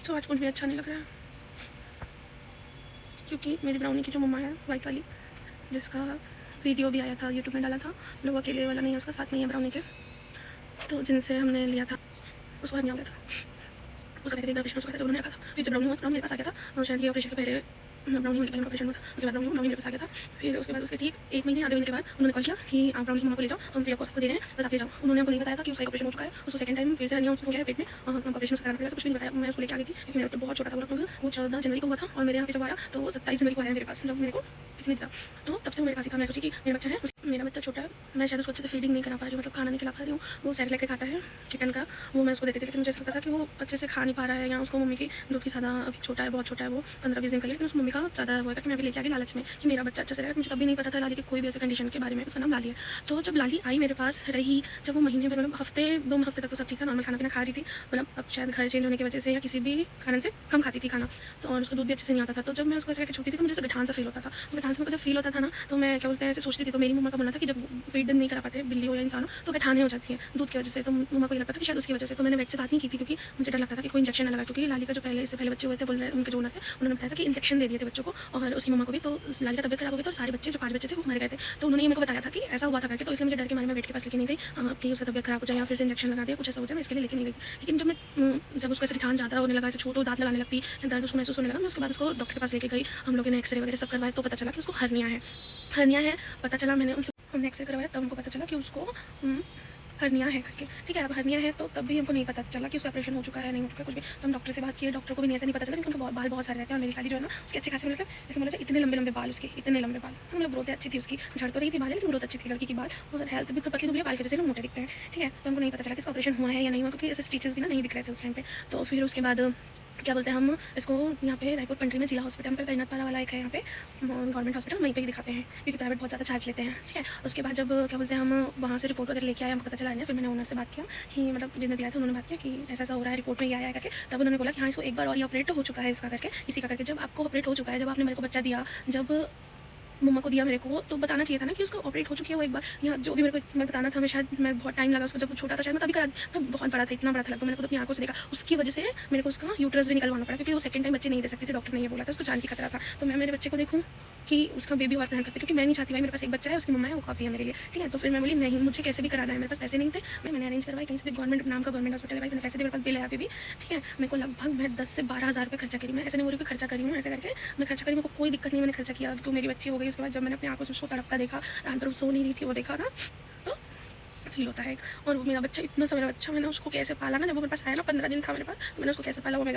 तो आज कुछ भी अच्छा नहीं लग रहा है, क्योंकि मेरी ब्राउनी की जो मम्मा है वाइट वाली, जिसका वीडियो भी आया था यूट्यूब में डाला था, लोग अकेले वाला नहीं है, उसका साथ में ही है ब्राउनी के, तो जिनसे हमने लिया था उसको नहीं आ गया था, उसका पहले ऑपरेशन उसका था, जब उन्होंने रखा था, फिर जब ब्राउनी मेरे पास आ गया था, और शायद ये ऑपरेशन के पहले ब्राउनी होने के पहले ऑपरेशन हुआ था, उसके बाद ब्राउनी मेरे पास आ गया था। फिर उसके बाद उसके ठीक 1 महीने आधे महीने के बाद उन्होंने कॉल किया कि आप ब्राउनी की मम्मा को ले जाओ, हम फ्री ऑफ कॉस्ट आपको दे रहे हैं, बस आप ले जाओ। उन्होंने हमको नहीं बताया था कि उसका ऑपरेशन हो चुका है, उसको सेकंड टाइम फिर से हर्निया हो गया है पेट में, ऑपरेशन कराना पड़ेगा, कुछ भी नहीं बताया। मैं उसको लेके आ गई थी क्योंकि मेरा तो बहुत छोटा था वो 14 जनवरी को हुआ था, और मेरे यहाँ पे जब आया तो वो 27 जनवरी को आया मेरे पास, जब मेरे को किसी ने दिया, तो तब से वो मेरे पास ही था। मैं सोची कि मेरा बच्चा है, मेरा बच्चा छोटा है, मैं शायद उसको अच्छे से फीडिंग नहीं करा पा रही हूँ, मतलब खाना नहीं खिला पा रही हूँ। वो सेरेलैक के खाता है चिकन का, वो मैं उसको देती थी, लेकिन मुझे ऐसा लगता था कि वो अच्छे से खा नहीं पा रहा है, या उसको मम्मी की दूध की ज़्यादा, अभी छोटा है, बहुत छोटा है, वो 15-20 दिन का, लेकिन उस मम्मी का ज़्यादा हुआ कि मैं भी लेके आ गई लालच में कि मेरा बच्चा अच्छे से रहे। मुझे कभी नहीं पता था लाली की कोई भी ऐसे कंडीशन के बारे में, उसका नाम लाली है। तो जब लाली आई मेरे पास रही, जब वो महीने भर, मतलब हफ्ते 2 हफ्ते तक तो सब ठीक था, नॉर्मल खाना पीना खा रही थी, मतलब अब शायद घर चेंज होने की वजह से या किसी भी कारण से कम खाती थी खाना, तो और उसको दूध भी अच्छे से नहीं आता था। तो जब मैं उसको ऐसे करके छूती थी तो मुझे गठान सा फील होता था, गठान से जब फील होता था ना, तो मैं क्या बोलते हैं ऐसे सोचती थी। तो मेरी मम्मा का बोलना था कि जब फीड नहीं करा पाते बिल्ली हो या इंसान हो तो गठाने हो जाती है दूध की वजह से, तो मम्मा को ये लगता था कि शायद उसकी वजह से। तो मैंने वेट से बात नहीं की थी क्योंकि मुझे डर लगता था कि कोई इंजेक्शन ना लगा, क्योंकि लाली का जो पहले इससे पहले बच्चे हुए थे, बोल रहे उनके जो ओनर थे उन्होंने बताया था कि इंजेक्शन दे दिए थे बच्चों को और उसकी मम्मा को भी। तो लाली का तबियत खराब हो गई, तो सारे बच्चे जो 5 बच्चे थे वो मर गए थे। तो उन्होंने ये मेरे को बताया था कि ऐसा हुआ था करके, तो इसलिए मुझे डर के मारे में वेट के पास लेके नहीं गई कि उसका तबियत खराब हो जाए या फिर से इंजेक्शन लगा दिया, कुछ ऐसा हो जाए, मैं इसके लिए लेके नहीं गई। लेकिन जब मैं जब उसको ऐसे गठान ज़्यादा होने लगा, ऐसे छोटो दांत लगाने लगती, दर्द उसको महसूस होने लगा, मैं उसके बाद उसको डॉक्टर के पास लेके गई। हम लोगों ने एक्सरे वगैरह सब करवाए, तो पता चला कि उसको हर्निया है। हर्निया है पता चला, मैंने उनसे हमने एक्सरे करवाया, तब हमको पता चला कि उसको हर्निया है करके। ठीक है, अब हर्निया है तो तब भी हमको नहीं पता चला कि उसका ऑपरेशन हो चुका है नहीं हो चुका है कुछ भी। तो हम डॉक्टर से बात किए, डॉक्टर को भी नहीं ऐसे नहीं पता चला, क्योंकि उनके बाल बहुत सारे रहते हैं, और मेरी लाली जो है ना उसके अच्छे खासे, मतलब ऐसे बोला इतने लंबे लंबे बाल, उसके इतने लंबे बाल, मतलब ग्रोथ अच्छी थी उसकी, झड़ तो रही थी बाल, लेकिन ग्रोथ अच्छी थी लड़की की बाल, और हेल्थ भी पतली दुबली बाल की वजह से ना मोटे दिखते हैं। ठीक है, तो हमको नहीं पता चला कि इसका ऑपरेशन हुआ है या नहीं हुआ, क्योंकि ऐसे स्टिचेस भी ना नहीं दिख रहे थे उस टाइम पे। तो फिर उसके बाद क्या बोलते हैं, हम इसको यहाँ पे रायपुर कंट्री में जिला हॉस्पिटल पे पैनाथपारा वाला एक है यहाँ पे गवर्नमेंट हॉस्पिटल, वहीं पे ही दिखाते हैं, क्योंकि प्राइवेट बहुत ज़्यादा चार्ज लेते हैं। ठीक है, उसके बाद जब क्या बोलते हैं हम वहाँ से रिपोर्ट वगैरह लेके आए, हमको पता चला है, फिर मैंने ओनर से बात किया कि मतलब जिन्हें दिया था उन्होंने बात किया कि ऐसा हो रहा है, रिपोर्ट में ये आया करके। तब उन्होंने बोला कि हाँ इसको एक बार और ये ऑपरेट हो चुका है इसका करके, इसी का करके। जब आपको ऑपरेट हो चुका है, जब आपने मेरे को बच्चा दिया, जब मम्मा को दिया मेरे को, तो बताना चाहिए था ना कि उसको ऑपरेट हो चुकी है वो एक बार, या जो भी मेरे को मैं बताना था। मैं शायद मैं बहुत टाइम लगा उसको, जब वो छोटा था शायद मैं तभी करा, मैं बहुत बड़ा था, इतना बड़ा था लगता, मैंने खुद अपनी आंखों से देखा। उसकी वजह से मेरे को उसका यूट्रस भी निकलवाना पड़ा, क्योंकि वो सेकंड टाइम बच्चे नहीं दे सकती थी, डॉक्टर ने ये बोला था, उसको जान की खतरा था। तो मैं मेरे बच्चे को देखूँ कि उसका बेबी और प्लान करते, क्योंकि मैं नहीं चाहती भाई मेरे पास एक बच्चा है, उसकी मम्मा है, वो काफ़ी है मेरे लिए। ठीक है, तो फिर मैं बोली नहीं, मुझे कैसे भी कराना है, मेरे पास पैसे नहीं थे, मैंने अरेंज करवाई कहीं से भी, गवर्नमेंट नाम का गवर्नमेंट हॉस्पिटल है भाई, मैंने पैसे दिए, मेरे पास बिल है अभी भी। ठीक है, मेरे को लगभग मैं 10 से 12 हज़ार रुपये खर्चा करी, मैं ऐसे नहीं बोल रही कि खर्चा करी हूँ, ऐसे करके मैं खर्चा करी, मेरे को कोई दिक्कत नहीं, मैंने खर्चा किया। तो मेरी बच्ची हो गई, उसके बाद जब मैंने अपनी आंखों से उसको तड़पता देखा, रात भर सो नहीं रही थी, वो देखा ना, तो फील होता है। और वो मेरा बच्चा इतना सा, मेरा बच्चा मैंने उसको कैसे पाला ना, जब वो मेरे पास आया ना 15 दिन था मेरे पास, तो मैंने उसको कैसे पाला वो मैं